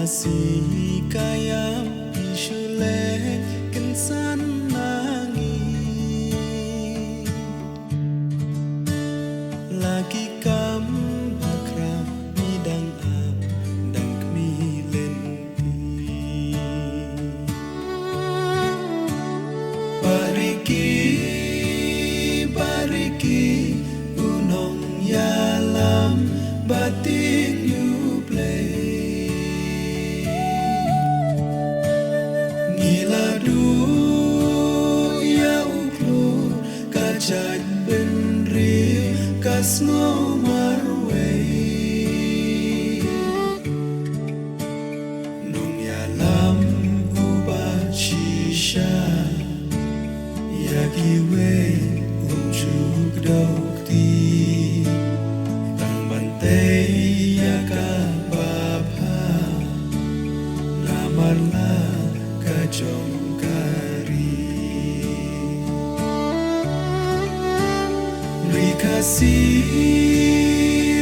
Kasih kaya isulek kensan nangi lagi kam akrab midang am dan kmi lenti bariki gunung yalam batik you play Chạch bên ria kas ngô marway nung ya lam uba shisha ya kiwe chuk dauk ti tang bantay ya ka bapha lamar la ka jong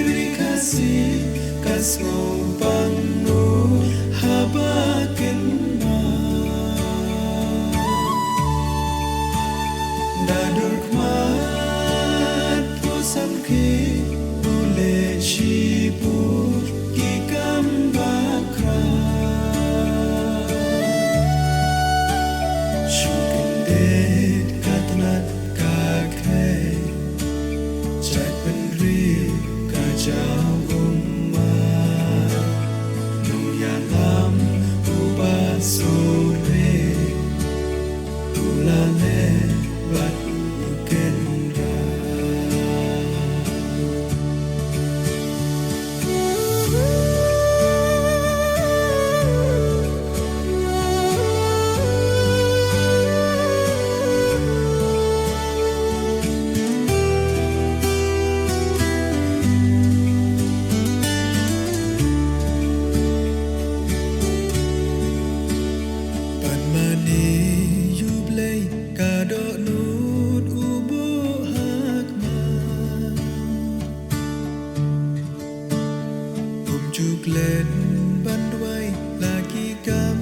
Rikasi kas ngopang no habaken ma dadur kmat pusam ke ule shipur kikam bakra shukin det katnat kakhe Kacau umat nung yalam ubah sore ulale batu kendra Juklen bandwai lagi kam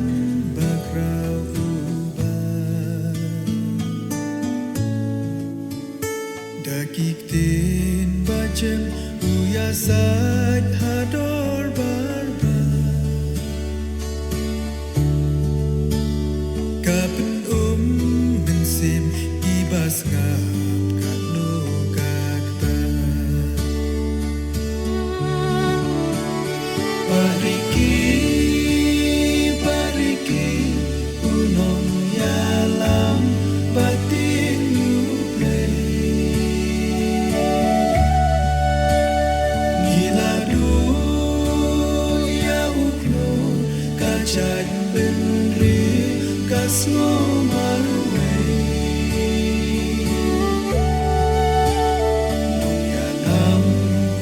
bakrau ubah Dakik tin bacem uyasat hador barba Kapen mensim ibas ngap kano kakta Bariki gunung yalam batik you play Ngiladu ya ukno kacad benri kasno marway Nung yalam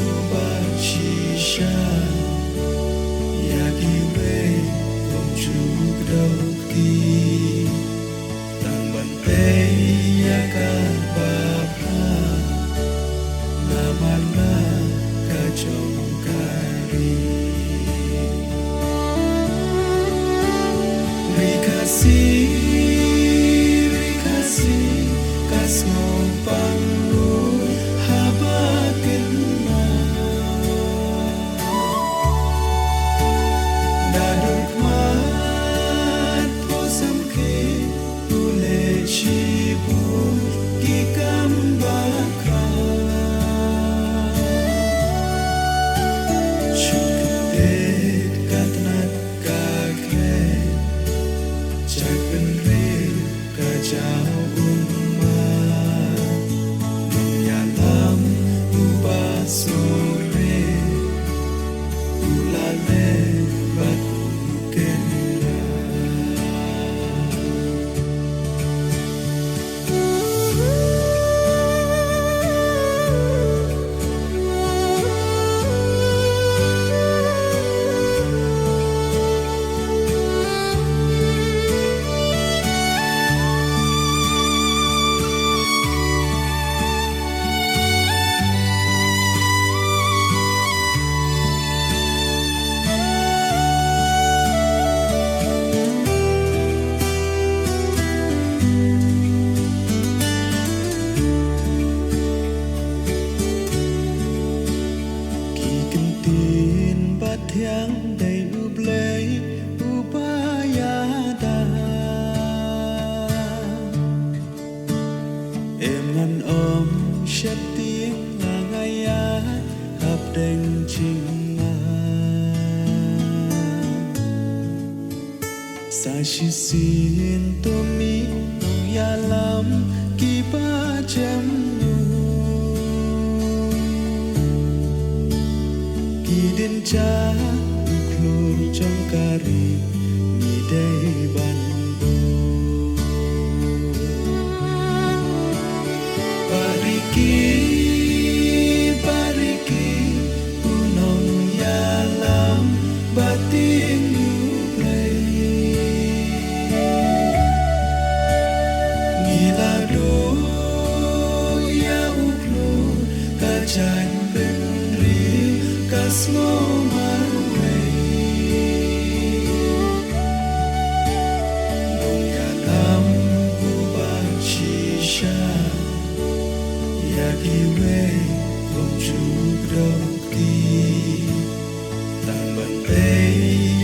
ubah shisha Tang bantay ya ka bapha naman na kacong kari Rikasi đầy ưu lấy ưu ba ya da em ngăn ôm chất tiếng là ngày á hợp đành trình mà sa chi xin tôi mi nong ya lam kỳ ba chấm đến cha khlu trong kari ni đây ban bariki bariki unong ya lam bating you play ngila do ya uklu ka chan ben ri ka slow Iwe công chúa đâu đi tàn bận tay